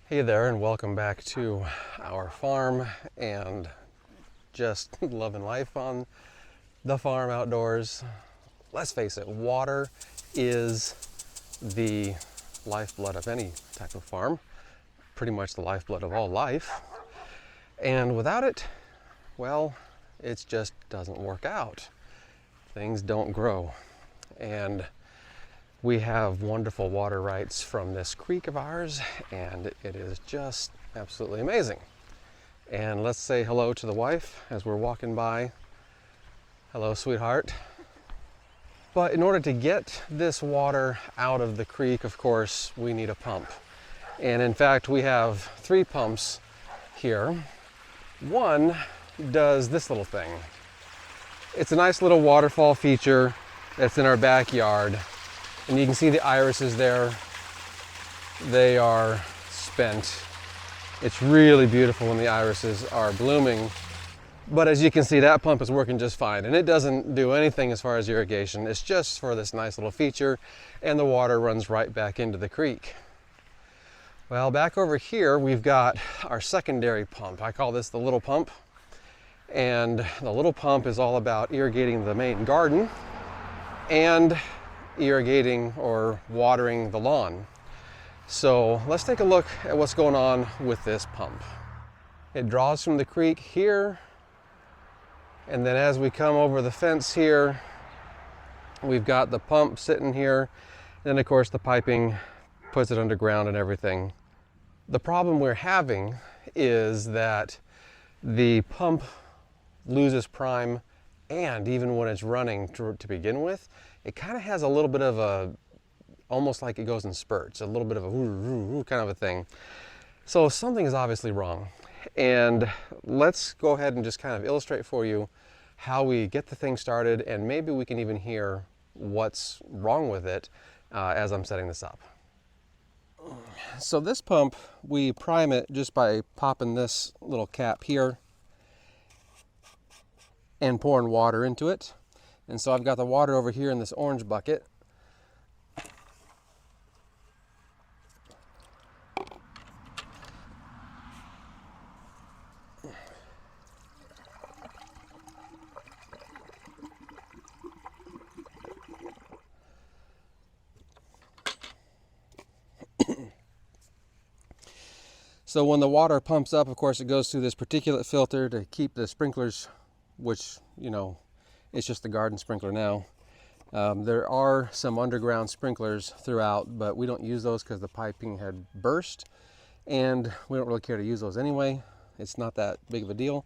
Hey there, and welcome back to our farm and just loving life on the farm outdoors. Let's face it, water is the lifeblood of any type of farm, pretty much the lifeblood of all life. And without it, well, it just doesn't work out. Things don't grow. And we have wonderful water rights from this creek of ours, and it is just absolutely amazing. And let's say hello to the wife as we're walking by. Hello, sweetheart. But in order to get this water out of the creek, of course, we need a pump. And in fact, we have 3 pumps here. One does this little thing. It's a nice little waterfall feature that's in our backyard. And you can see the irises there. They are spent. It's really beautiful when the irises are blooming. But as you can see, that pump is working just fine. And it doesn't do anything as far as irrigation. It's just for this nice little feature. And the water runs right back into the creek. Well, back over here, we've got our secondary pump. I call this the little pump. And the little pump is all about irrigating the main garden and irrigating or watering the lawn. So let's take a look at what's going on with this pump. It draws from the creek here, and then as we come over the fence here, we've got the pump sitting here. Then of course the piping puts it underground and everything. The problem we're having is that the pump loses prime, and even when it's running to begin with, it kind of has a little bit of a, almost like it goes in spurts, a little bit of a kind of a thing. So something is obviously wrong. And let's go ahead and just kind of illustrate for you how we get the thing started, and maybe we can even hear what's wrong with it as I'm setting this up. So this pump, we prime it just by popping this little cap here and pouring water into it. And so I've got the water over here in this orange bucket. So when the water pumps up, of course, it goes through this particulate filter to keep the sprinklers, which, you know, it's just the garden sprinkler now. There are some underground sprinklers throughout, but we don't use those because the piping had burst, and we don't really care to use those anyway. It's not that big of a deal.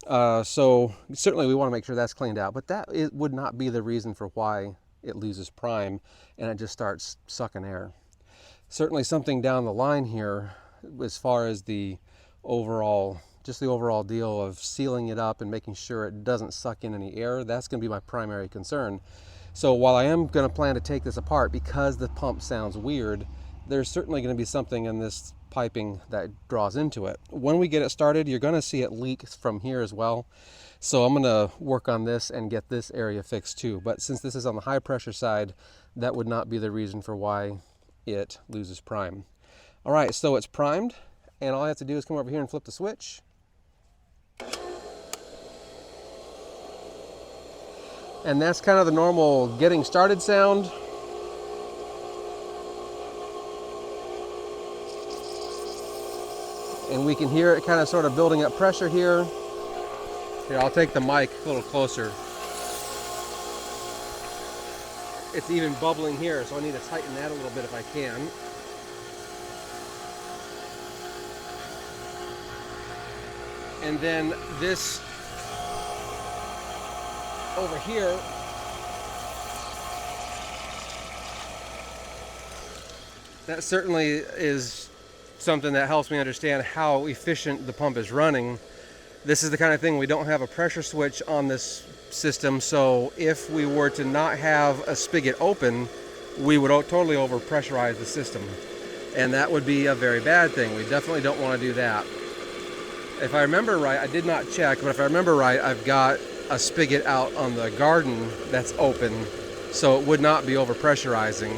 So certainly we want to make sure that's cleaned out, but it would not be the reason for why it loses prime and it just starts sucking air. Certainly something down the line here as far as the overall deal of sealing it up and making sure it doesn't suck in any air, that's going to be my primary concern. So while I am going to plan to take this apart because the pump sounds weird, there's certainly going to be something in this piping that draws into it. When we get it started, you're going to see it leak from here as well. So I'm going to work on this and get this area fixed too. But since this is on the high pressure side, that would not be the reason for why it loses prime. All right, so it's primed, and all I have to do is come over here and flip the switch. And that's kind of the normal getting started sound. And we can hear it kind of sort of building up pressure here. Here, I'll take the mic a little closer. It's even bubbling here, so I need to tighten that a little bit if I can. And then this over here, that certainly is something that helps me understand how efficient the pump is running. This is the kind of thing, we don't have a pressure switch on this system, so if we were to not have a spigot open, we would totally overpressurize the system. And that would be a very bad thing. We definitely don't want to do that. If I remember right, I did not check, but if I remember right, I've got a spigot out on the garden that's open, so it would not be overpressurizing.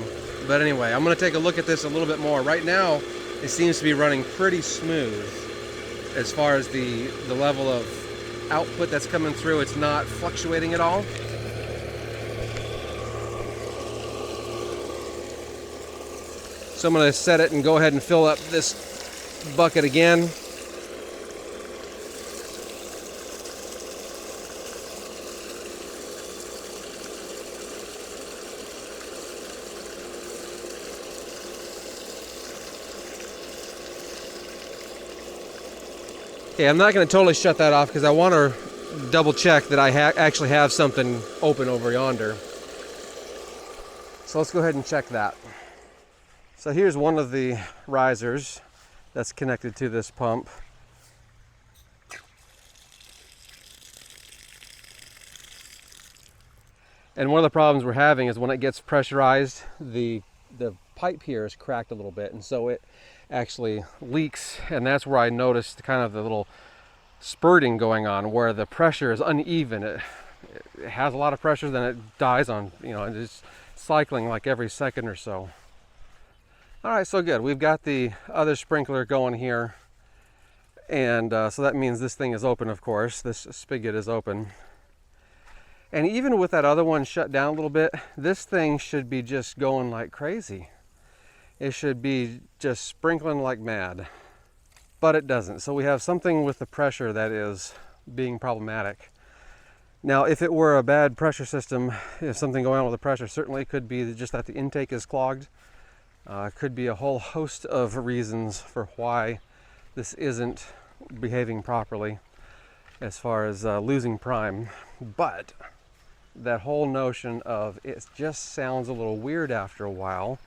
But anyway, I'm going to take a look at this a little bit more. Right now, it seems to be running pretty smooth as far as the level of output that's coming through. It's not fluctuating at all. So I'm going to set it and go ahead and fill up this bucket again. Okay, I'm not going to totally shut that off because I want to double check that I actually have something open over yonder. So let's go ahead and check that. So here's one of the risers that's connected to this pump. And one of the problems we're having is when it gets pressurized, the pipe here is cracked a little bit, and so it actually leaks, and that's where I noticed kind of the little spurting going on where the pressure is uneven. It has a lot of pressure, then it dies on, you know, it's cycling like every second or so. All right, so good. We've got the other sprinkler going here. And so that means this thing is open, of course. This spigot is open. And even with that other one shut down a little bit, this thing should be just going like crazy. It should be just sprinkling like mad. But it doesn't. So we have something with the pressure that is being problematic. Now, if it were a bad pressure system, if something going on with the pressure, certainly it could be just that the intake is clogged. Could be a whole host of reasons for why this isn't behaving properly as far as losing prime. But that whole notion of it just sounds a little weird after a while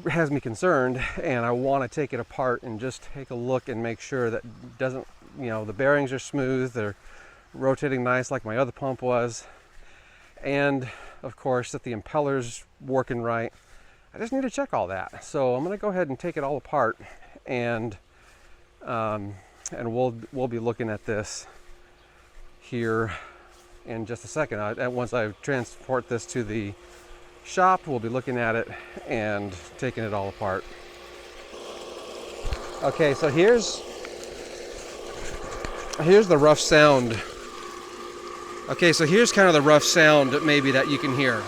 has me concerned, and I want to take it apart and just take a look and make sure that it doesn't, you know, the bearings are smooth, they're rotating nice like my other pump was, and of course that the impeller's working right. I just need to check all that. So I'm going to go ahead and take it all apart, and we'll be looking at this here in just a second. Once I transport this to the shop, we'll be looking at it and taking it all apart. Okay, so here's the rough sound. Okay, so here's kind of the rough sound maybe that you can hear.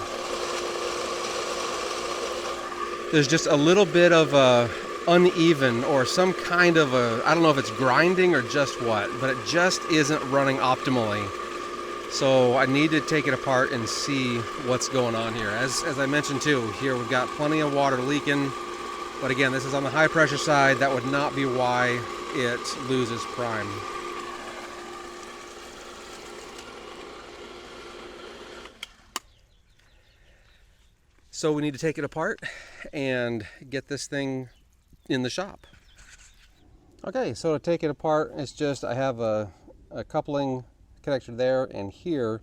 There's just a little bit of a uneven or some kind of a, I don't know if it's grinding or just what, but it just isn't running optimally. So I need to take it apart and see what's going on here. As I mentioned too, here we've got plenty of water leaking, but again, this is on the high pressure side. That would not be why it loses prime. So we need to take it apart and get this thing in the shop. Okay, so to take it apart, it's just I have a coupling connector there and here,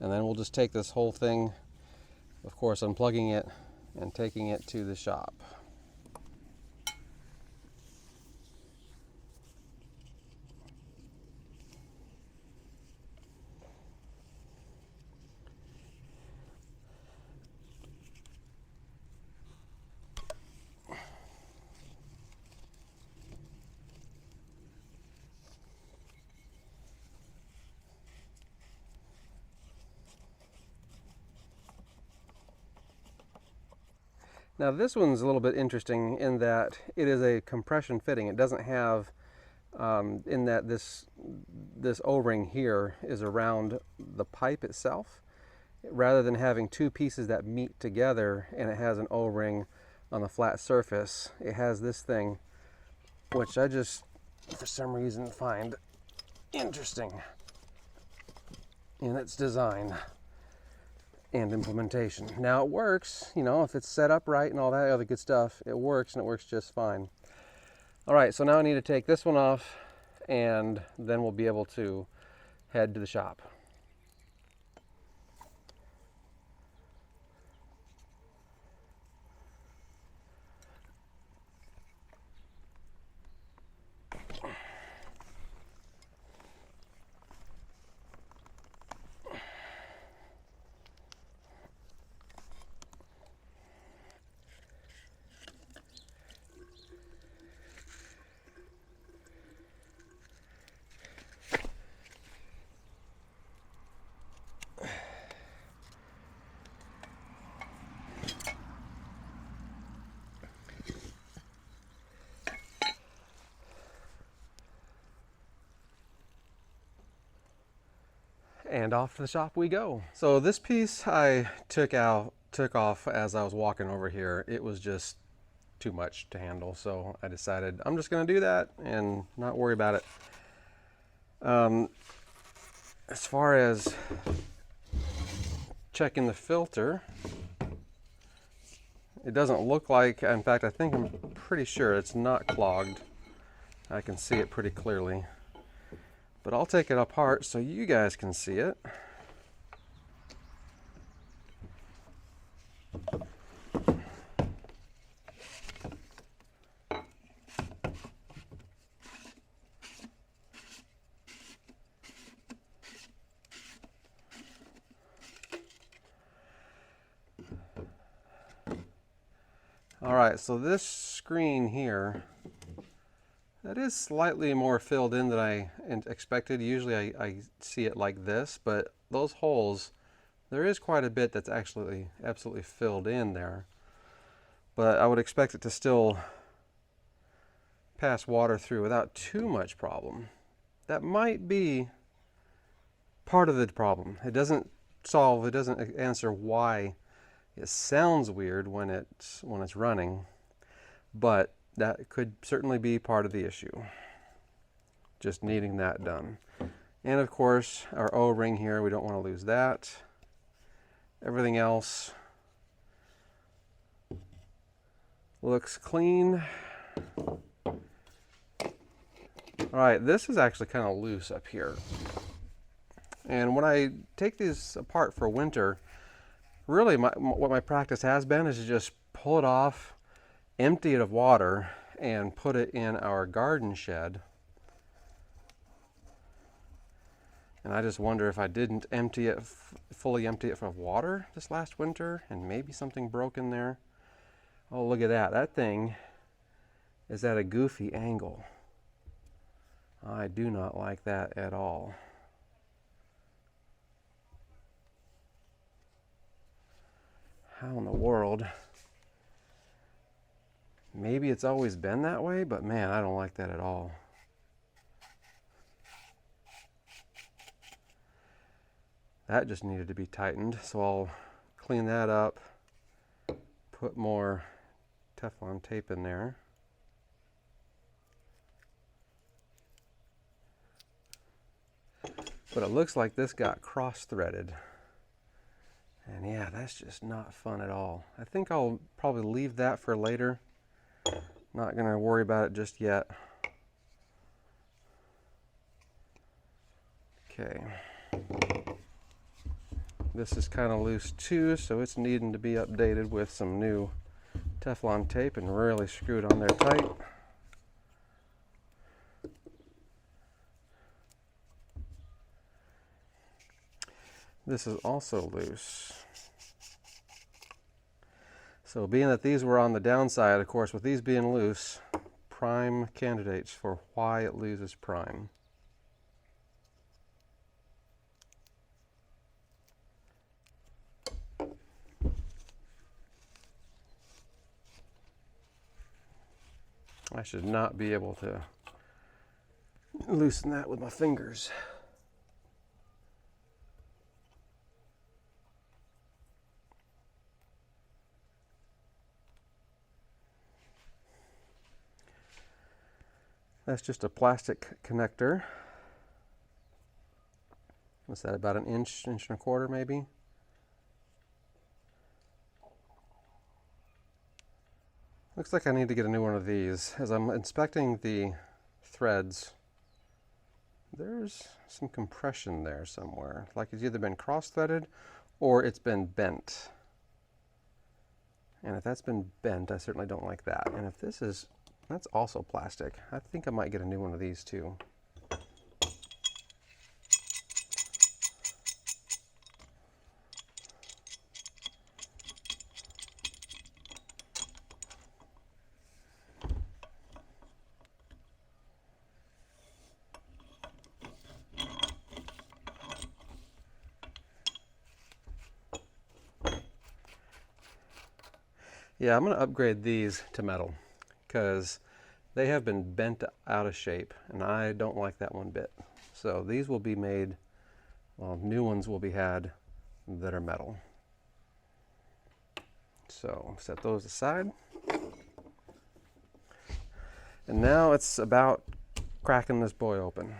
and then we'll just take this whole thing, of course unplugging it and taking it to the shop. Now this one's a little bit interesting in that it is a compression fitting. It doesn't have, in that this O-ring here is around the pipe itself, rather than having two pieces that meet together and it has an O-ring on the flat surface. It has this thing, which I just, for some reason, find interesting in its design and implementation. Now it works, you know, if it's set up right and all that other good stuff, it works, and it works just fine. All right, so now I need to take this one off, and then we'll be able to head to the shop. and off to the shop we go. So this piece I took off as I was walking over here. It was just too much to handle, so I decided I'm just going to do that and not worry about it. As far as checking the filter, it doesn't look like, in fact, I'm pretty sure it's not clogged. I can see it pretty clearly. But I'll take it apart so you guys can see it. All right, so this screen here, that is slightly more filled in than I expected. Usually I see it like this, but those holes, there is quite a bit that's actually absolutely filled in there. But I would expect it to still pass water through without too much problem. That might be part of the problem. It doesn't answer why it sounds weird when it's running, but that could certainly be part of the issue. Just needing that done. And of course, our O-ring here, we don't want to lose that. Everything else looks clean. All right, this is actually kind of loose up here. And when I take these apart for winter, really what my practice has been is to just pull it off, empty it of water, and put it in our garden shed. And I just wonder if I didn't empty it, fully empty it of water this last winter, and maybe something broke in there. Oh, look at that. That thing is at a goofy angle. I do not like that at all. How in the world? Maybe it's always been that way, but man, I don't like that at all. That just needed to be tightened, so I'll clean that up, put more Teflon tape in there. But it looks like this got cross-threaded. And yeah, that's just not fun at all. I think I'll probably leave that for later. Not gonna worry about it just yet. Okay. This is kind of loose too, so it's needing to be updated with some new Teflon tape and really screwed on there tight. This is also loose. So being that these were on the downside, of course, with these being loose, prime candidates for why it loses prime. I should not be able to loosen that with my fingers. That's just a plastic connector. What's that, about an inch, inch and a quarter maybe? Looks like I need to get a new one of these. As I'm inspecting the threads, there's some compression there somewhere. Like it's either been cross-threaded or it's been bent. And if that's been bent, I certainly don't like that. And if this is, that's also plastic. I think I might get a new one of these too. Yeah, I'm going to upgrade these to metal because they have been bent out of shape and I don't like that one bit. So these will be made well, new ones will be had that are metal. So set those aside. And now it's about cracking this boy open.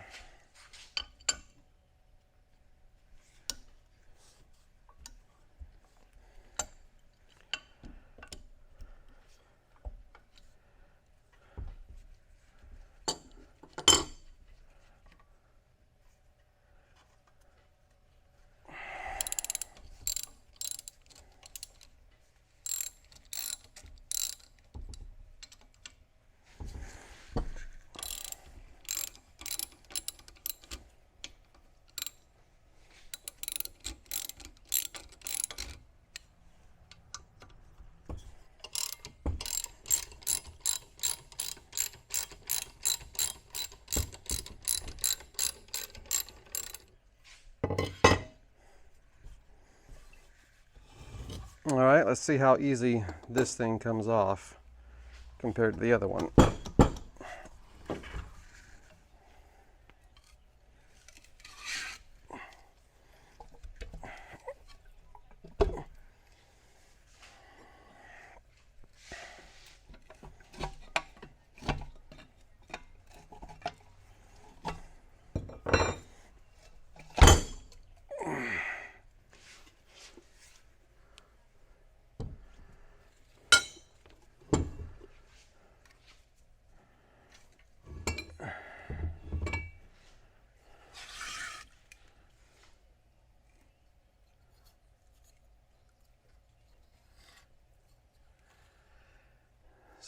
All right, let's see how easy this thing comes off compared to the other one.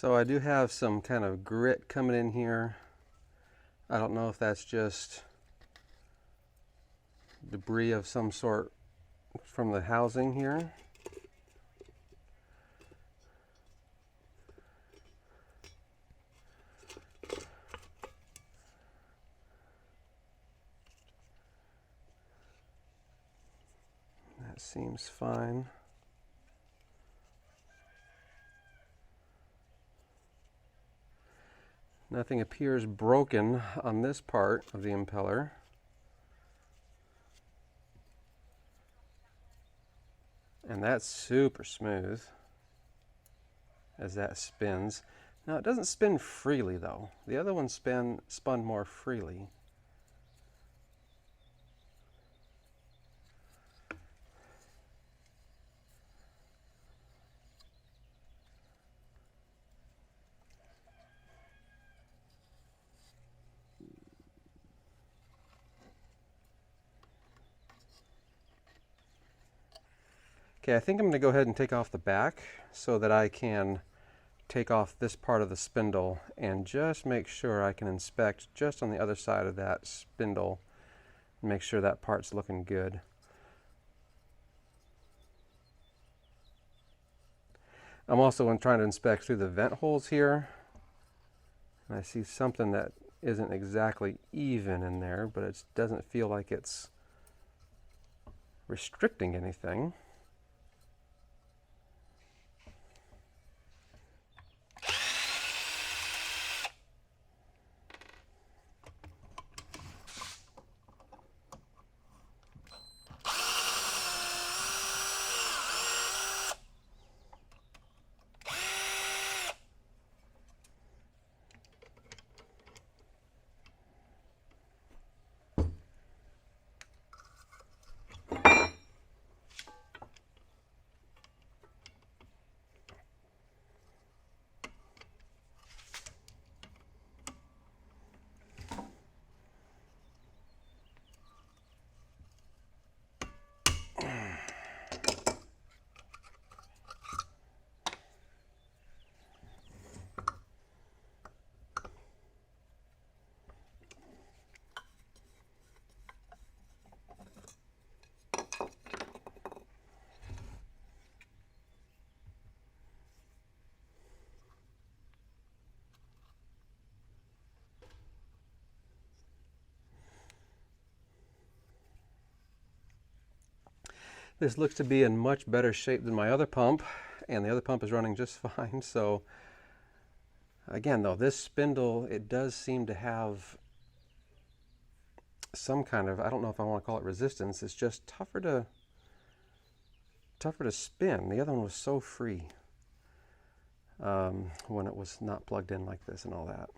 So I do have some kind of grit coming in here. I don't know if that's just debris of some sort from the housing here. That seems fine. Nothing appears broken on this part of the impeller. And that's super smooth as that spins. Now it doesn't spin freely though. The other one spun more freely. Okay, I think I'm going to go ahead and take off the back so that I can take off this part of the spindle and just make sure I can inspect just on the other side of that spindle and make sure that part's looking good. I'm also trying to inspect through the vent holes here. And I see something that isn't exactly even in there, but it doesn't feel like it's restricting anything. This looks to be in much better shape than my other pump, and the other pump is running just fine. So again though, this spindle, it does seem to have some kind of, I don't know if I want to call it resistance, it's just tougher to spin. The other one was so free when it was not plugged in like this and all that.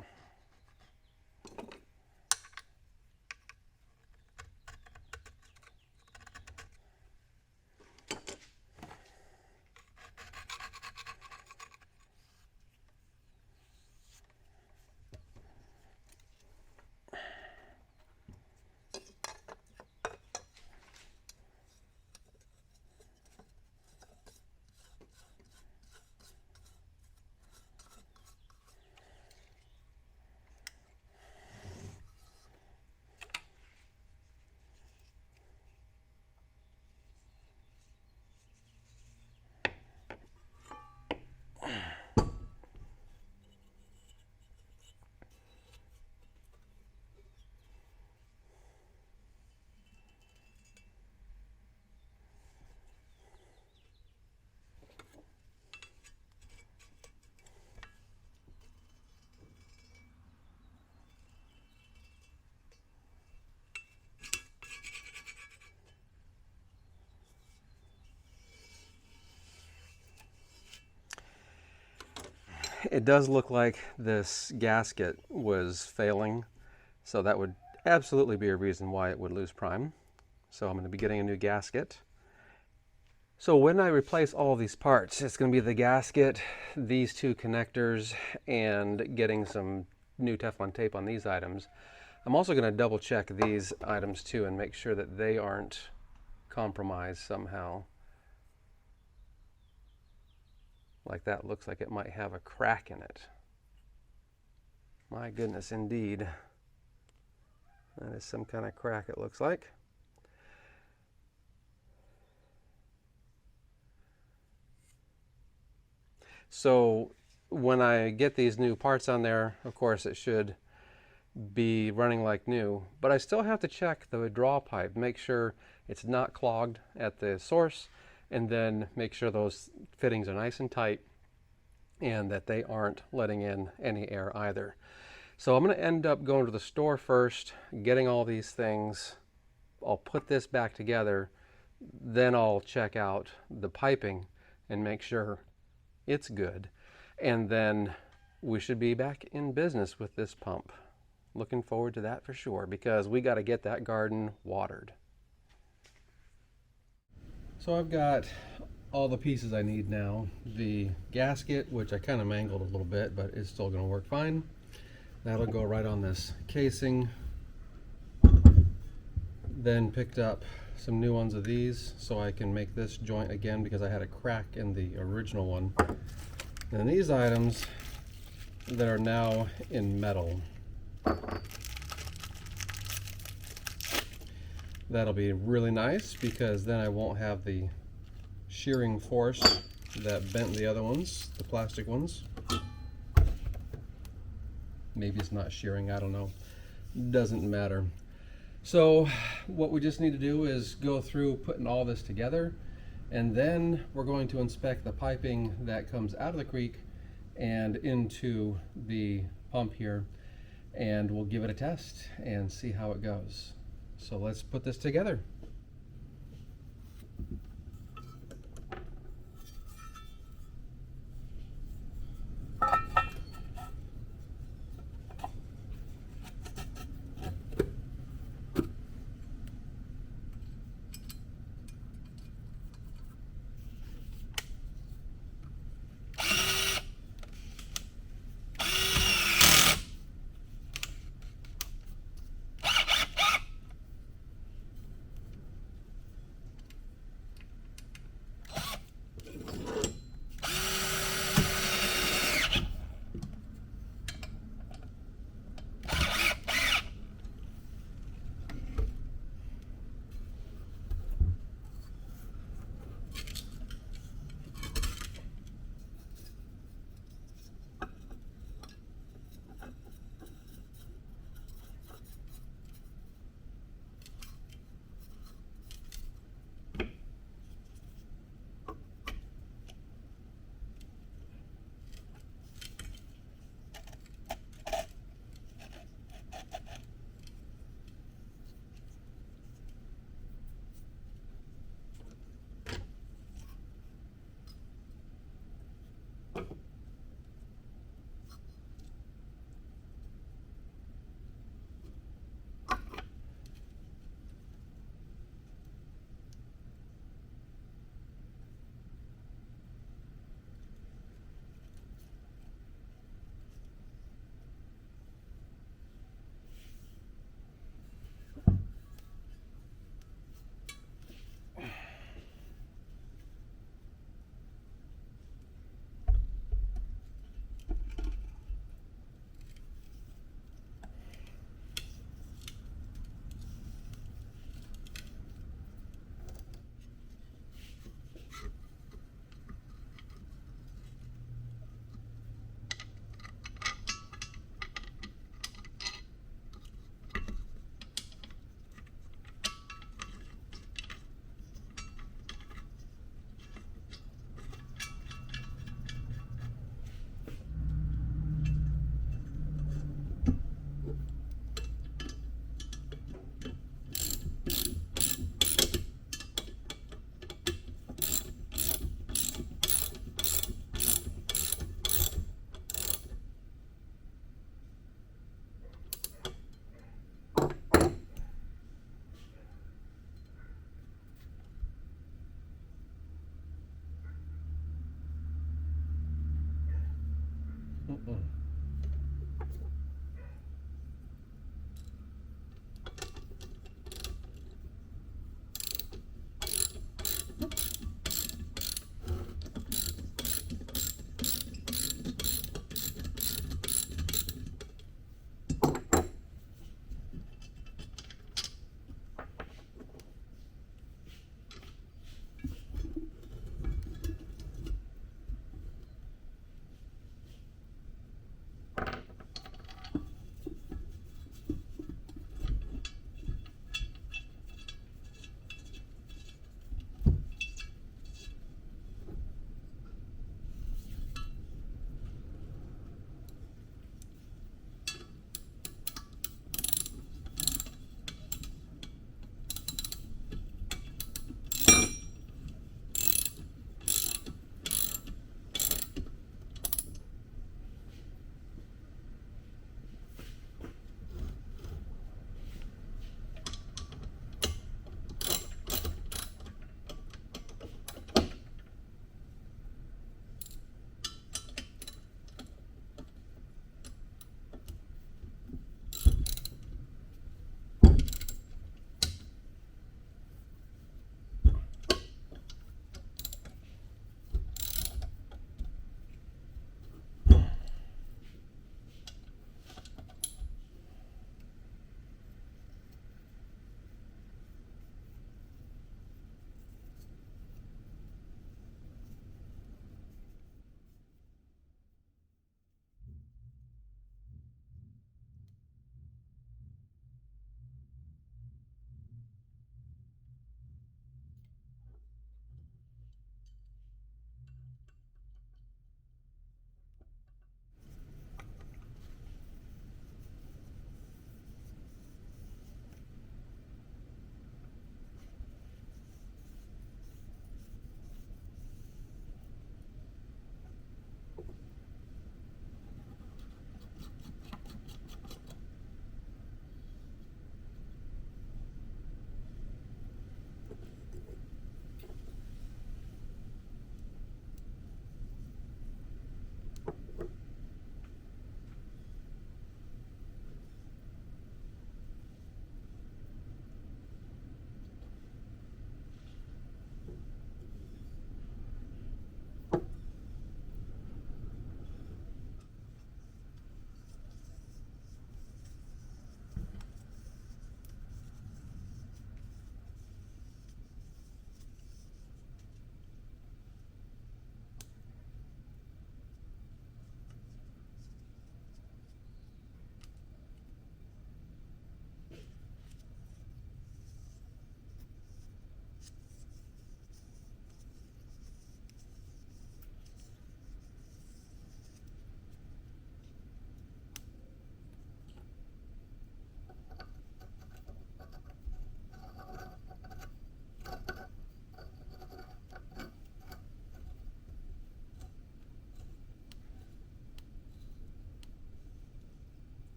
It does look like this gasket was failing, so that would absolutely be a reason why it would lose prime. So I'm going to be getting a new gasket. So when I replace all these parts, it's going to be the gasket, these two connectors, and getting some new Teflon tape on these items. I'm also going to double check these items too and make sure that they aren't compromised somehow. Like that looks like it might have a crack in it. My goodness, indeed. That is some kind of crack, it looks like. So when I get these new parts on there, of course it should be running like new, but I still have to check the draw pipe, make sure it's not clogged at the source, and then make sure those fittings are nice and tight and that they aren't letting in any air either. So I'm going to end up going to the store first, getting all these things. I'll put this back together, then I'll check out the piping and make sure it's good, and then we should be back in business with this pump. Looking forward to that for sure, because we got to get that garden watered. So I've got all the pieces I need now. The gasket, which I kind of mangled a little bit, but it's still going to work fine. That'll go right on this casing. Then picked up some new ones of these so I can make this joint again, because I had a crack in the original one. And these items that are now in metal, that'll be really nice, because then I won't have the shearing force that bent the other ones, the plastic ones. Maybe it's not shearing, I don't know. Doesn't matter. So what we just need to do is go through putting all this together, and then we're going to inspect the piping that comes out of the creek and into the pump here, and we'll give it a test and see how it goes. So let's put this together.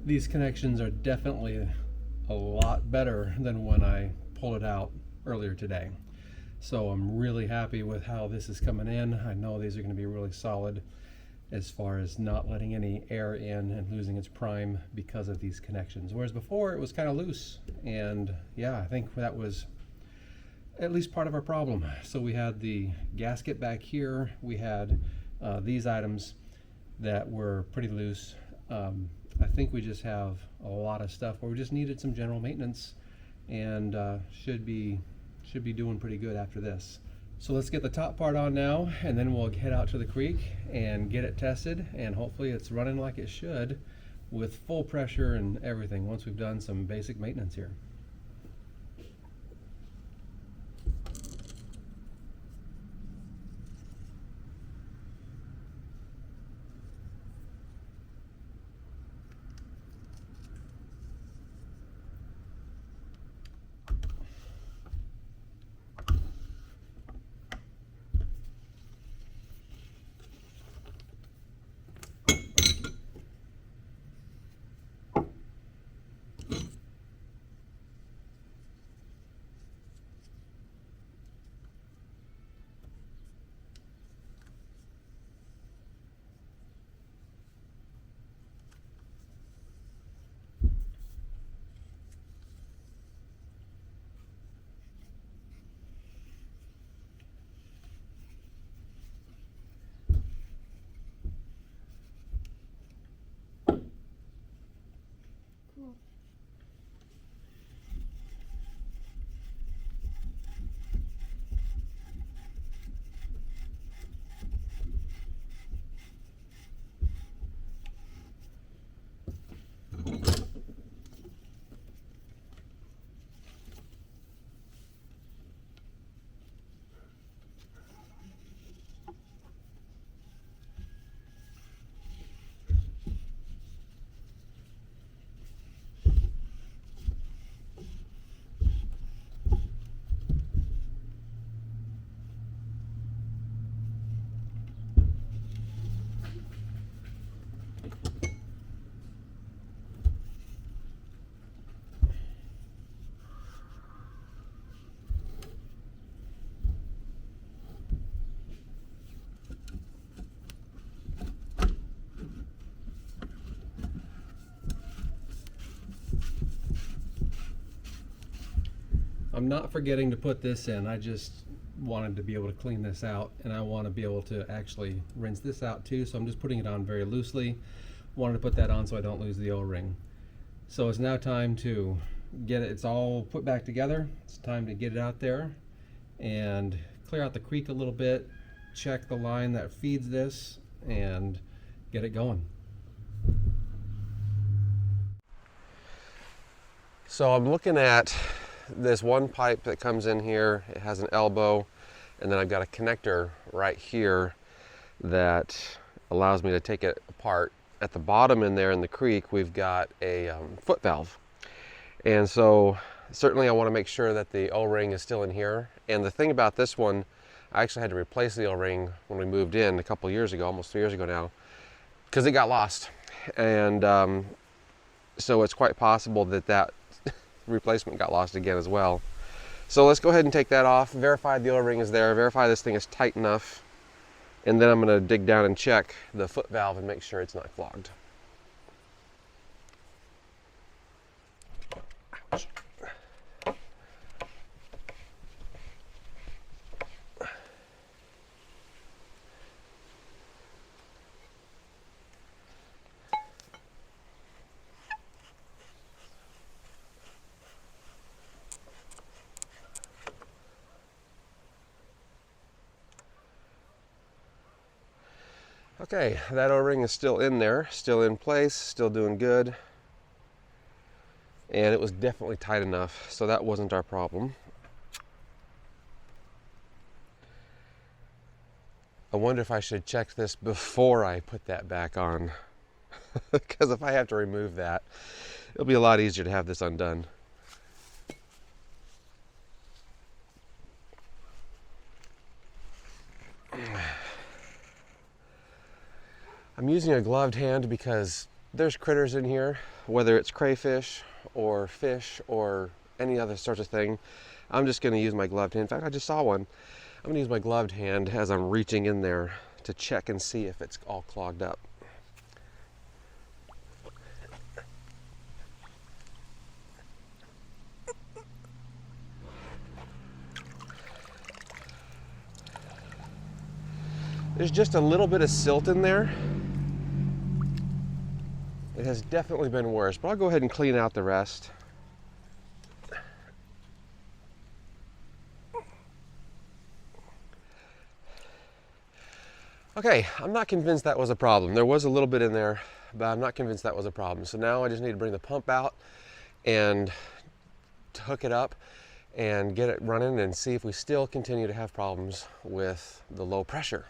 These connections are definitely a lot better than when I pulled it out earlier today. So I'm really happy with how this is coming in. I know these are going to be really solid as far as not letting any air in and losing its prime because of these connections. Whereas before it was kind of loose, and yeah, I think that was at least part of our problem. So we had the gasket back here, we had these items that were pretty loose. I think we just have a lot of stuff where we just needed some general maintenance, and should be doing pretty good after this. So let's get the top part on now, and then we'll head out to the creek and get it tested, and hopefully it's running like it should with full pressure and everything once we've done some basic maintenance here. I'm not forgetting to put this in. I just wanted to be able to clean this out, and I want to be able to actually rinse this out too, so I'm just putting it on very loosely. Wanted to put that on so I don't lose the O-ring. So it's now time to get it, it's all put back together. It's time to get it out there and clear out the creek a little bit, check the line that feeds this, and get it going. So I'm looking at this one pipe that comes in here. It has an elbow, and then I've got a connector right here that allows me to take it apart. At the bottom in there in the creek, we've got a foot valve. And so certainly I want to make sure that the O-ring is still in here. And the thing about this one, I actually had to replace the O-ring when we moved in a couple years ago, almost 3 years ago now, because it got lost. And so it's quite possible that that replacement got lost again as well. So let's go ahead and take that off, verify the O-ring is there, verify this thing is tight enough, and then I'm going to dig down and check the foot valve and make sure it's not clogged. Ouch. Okay, that O-ring is still in there, still in place, still doing good. And it was definitely tight enough, so that wasn't our problem. I wonder if I should check this before I put that back on. Because if I have to remove that, it'll be a lot easier to have this undone. I'm using a gloved hand because there's critters in here, whether it's crayfish or fish or any other sort of thing. I'm just going to use my gloved hand. In fact, I just saw one. I'm going to use my gloved hand as I'm reaching in there to check and see if it's all clogged up. There's just a little bit of silt in there. It has definitely been worse, but I'll go ahead and clean out the rest. Okay, I'm not convinced that was a problem. There was a little bit in there, but I'm not convinced that was a problem. So now I just need to bring the pump out and hook it up and get it running and see if we still continue to have problems with the low pressure.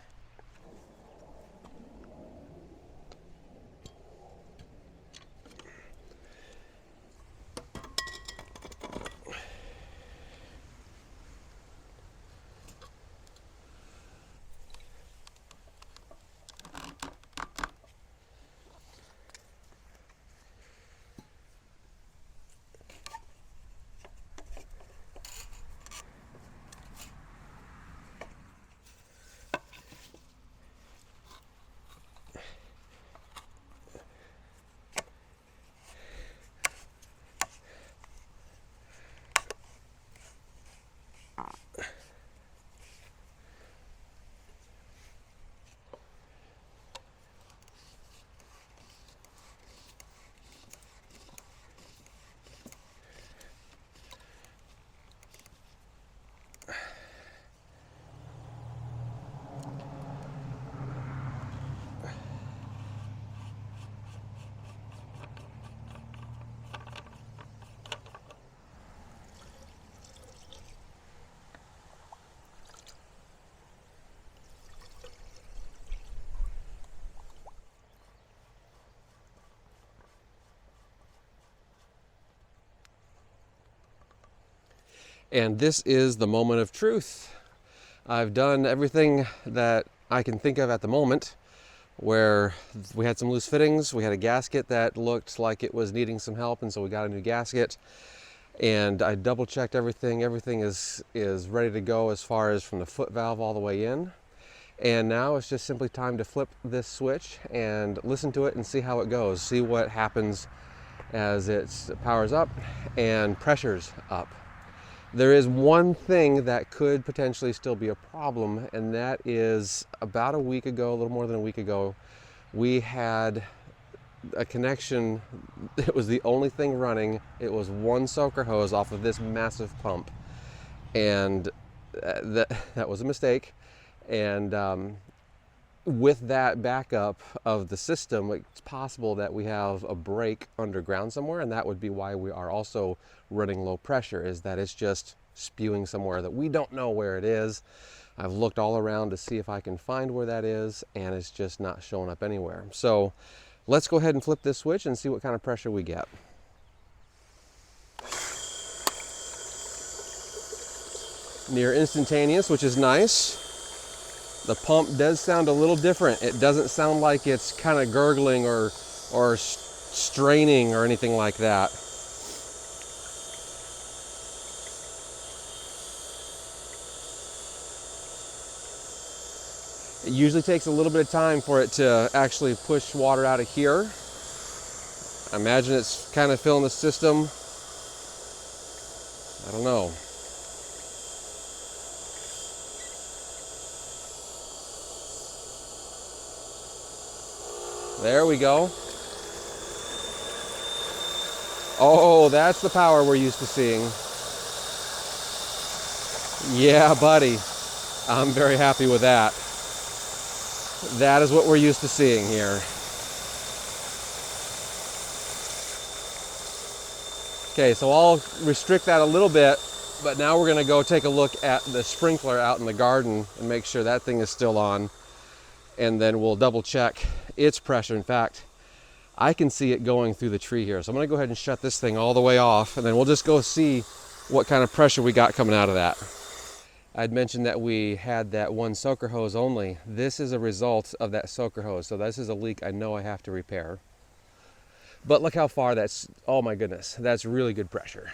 And this is the moment of truth. I've done everything that I can think of at the moment, where we had some loose fittings, we had a gasket that looked like it was needing some help, and so we got a new gasket. And I double checked everything. Everything is ready to go as far as from the foot valve all the way in. And now it's just simply time to flip this switch and listen to it and see how it goes. See what happens as it powers up and pressure's up. There is one thing that could potentially still be a problem, and that is about a week ago, a little more than a week ago, we had a connection. It was the only thing running. It was one soaker hose off of this massive pump, and that was a mistake. And with that backup of the system, it's possible that we have a break underground somewhere, and that would be why we are also running low pressure, is that it's just spewing somewhere that we don't know where it is. I've looked all around to see if I can find where that is, and it's just not showing up anywhere. So let's go ahead and flip this switch and see what kind of pressure we get. Near instantaneous, which is nice. The pump does sound a little different. It doesn't sound like it's kind of gurgling or straining or anything like that. It usually takes a little bit of time for it to actually push water out of here. I imagine it's kind of filling the system. I don't know. There we go. Oh, that's the power we're used to seeing. Yeah, buddy. I'm very happy with that. That is what we're used to seeing here. Okay, so I'll restrict that a little bit, but now we're gonna go take a look at the sprinkler out in the garden and make sure that thing is still on. And then we'll double check its pressure. In fact, I can see it going through the tree here. So I'm gonna go ahead and shut this thing all the way off, and then we'll just go see what kind of pressure we got coming out of that. I'd mentioned that we had that one soaker hose only. This is a result of that soaker hose. So this is a leak I know I have to repair. But look how far that's, oh my goodness, that's really good pressure.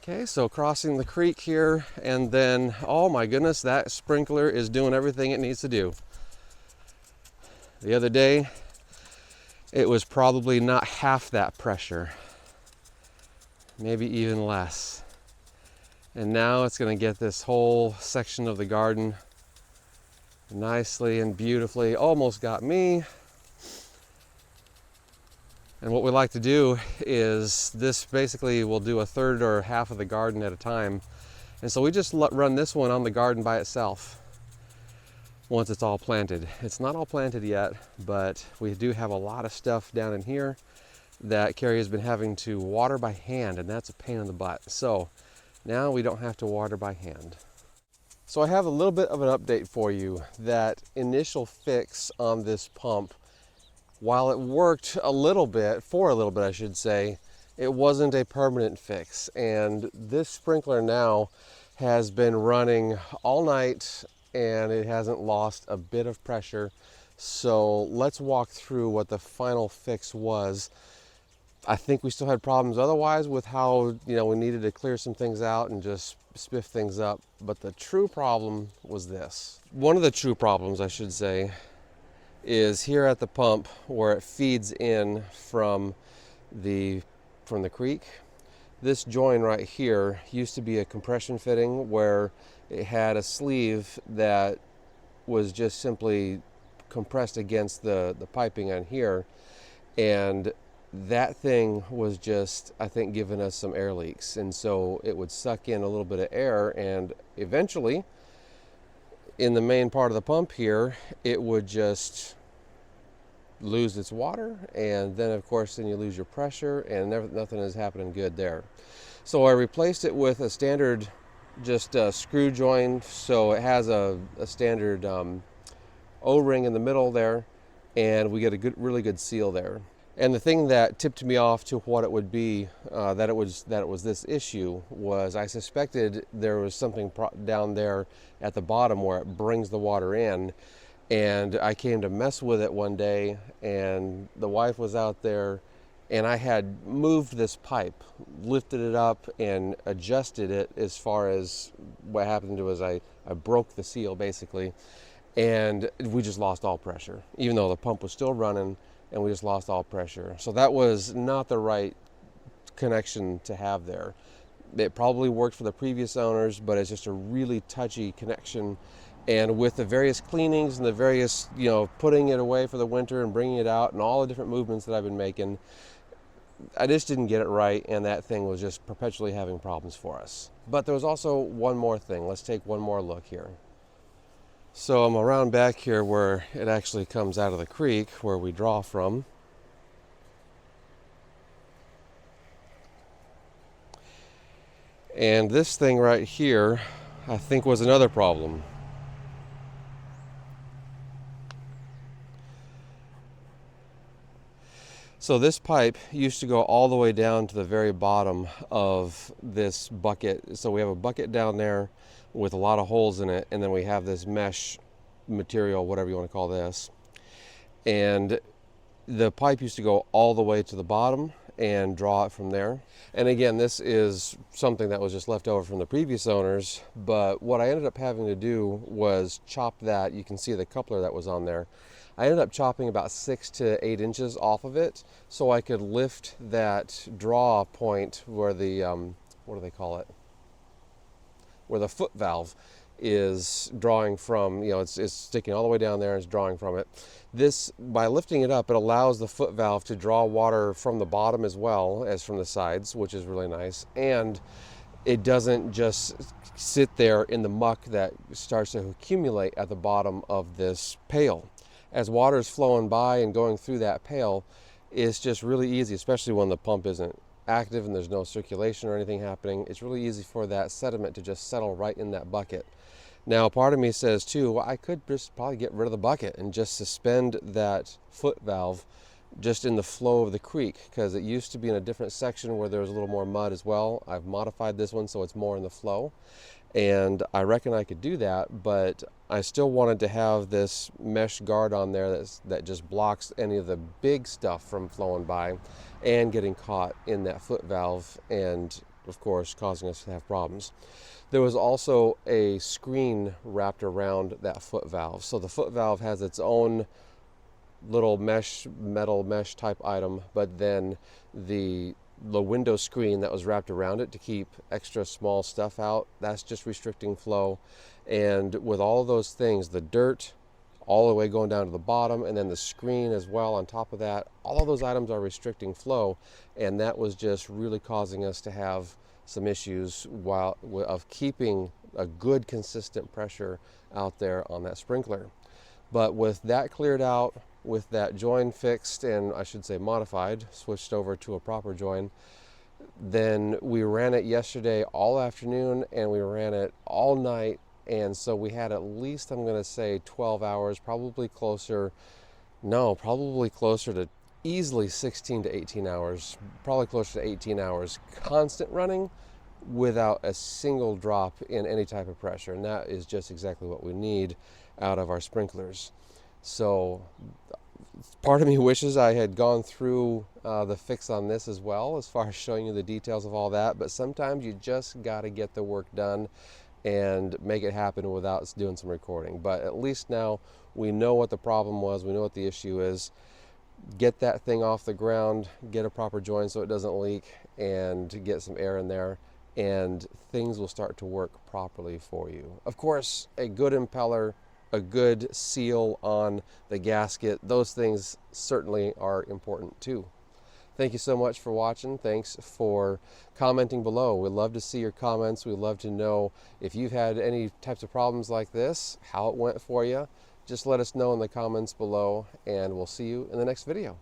Okay, so crossing the creek here, and then, oh my goodness, that sprinkler is doing everything it needs to do. The other day, it was probably not half that pressure, maybe even less. And now it's going to get this whole section of the garden nicely and beautifully. Almost got me. And what we like to do is this basically will do a third or half of the garden at a time. And so we just run this one on the garden by itself once it's all planted. It's not all planted yet, but we do have a lot of stuff down in here that Carrie has been having to water by hand, and that's a pain in the butt. So now we don't have to water by hand. So I have a little bit of an update for you. That initial fix on this pump, while it worked a little bit, for a little bit I should say, it wasn't a permanent fix. And this sprinkler now has been running all night and it hasn't lost a bit of pressure. So let's walk through what the final fix was. I think we still had problems otherwise with how, we needed to clear some things out and just spiff things up. But the true problem was this. One of the true problems, I should say, is here at the pump where it feeds in from the creek. This joint right here used to be a compression fitting where it had a sleeve that was just simply compressed against the piping on here, and that thing was just, I think, giving us some air leaks, and so it would suck in a little bit of air, and eventually in the main part of the pump here it would just lose its water, and then of course then you lose your pressure, and nothing is happening good there. So I replaced it with a standard just screw joint, so it has a standard O-ring in the middle there, and we get a really good seal there. And the thing that tipped me off to what it would be, that it was this issue, was I suspected there was something down there at the bottom where it brings the water in. And I came to mess with it one day, and the wife was out there, and I had moved this pipe, lifted it up and adjusted it. As far as what happened to was I broke the seal basically, and we just lost all pressure, even though the pump was still running, and we just lost all pressure. So that was not the right connection to have there. It probably worked for the previous owners, but it's just a really touchy connection. And with the various cleanings and the various, putting it away for the winter and bringing it out and all the different movements that I've been making, I just didn't get it right, and that thing was just perpetually having problems for us. But there was also one more thing. Let's take one more look here. So I'm around back here where it actually comes out of the creek where we draw from. And this thing right here, I think, was another problem. So this pipe used to go all the way down to the very bottom of this bucket. So we have a bucket down there with a lot of holes in it, and then we have this mesh material, whatever you want to call this. And the pipe used to go all the way to the bottom and draw it from there. And again, this is something that was just left over from the previous owners, but what I ended up having to do was chop that. You can see the coupler that was on there. I ended up chopping about 6 to 8 inches off of it so I could lift that draw point where the, what do they call it? Where the foot valve is drawing from, it's sticking all the way down there and it's drawing from it. This, by lifting it up, it allows the foot valve to draw water from the bottom as well as from the sides, which is really nice. And it doesn't just sit there in the muck that starts to accumulate at the bottom of this pail. As water is flowing by and going through that pail, it's just really easy, especially when the pump isn't active and there's no circulation or anything happening. It's really easy for that sediment to just settle right in that bucket. Now, part of me says too, well, I could just probably get rid of the bucket and just suspend that foot valve just in the flow of the creek, because it used to be in a different section where there was a little more mud as well. I've modified this one so it's more in the flow, and I reckon I could do that, but I still wanted to have this mesh guard on there that just blocks any of the big stuff from flowing by and getting caught in that foot valve and, of course, causing us to have problems. There was also a screen wrapped around that foot valve. So the foot valve has its own little metal mesh type item, but then the window screen that was wrapped around it to keep extra small stuff out, that's just restricting flow. And with all of those things, the dirt all the way going down to the bottom, and then the screen as well on top of that, all of those items are restricting flow, and that was just really causing us to have some issues of keeping a good consistent pressure out there on that sprinkler. But with that cleared out, with that join fixed, and I should say modified, switched over to a proper join, then we ran it yesterday all afternoon and we ran it all night, and so we had at least, I'm going to say 12 hours, probably closer to easily 16 to 18 hours, probably closer to 18 hours constant running without a single drop in any type of pressure, and that is just exactly what we need out of our sprinklers. So part of me wishes I had gone through the fix on this as well, as far as showing you the details of all that, but sometimes you just got to get the work done and make it happen without doing some recording. But at least now we know what the problem was, we know what the issue is. Get that thing off the ground, get a proper join so it doesn't leak, and get some air in there, and things will start to work properly for you. Of course, a good impeller, a good seal on the gasket, those things certainly are important too. Thank you so much for watching. Thanks for commenting below. We'd love to see your comments. We'd love to know if you've had any types of problems like this, how it went for you. Just let us know in the comments below, and we'll see you in the next video.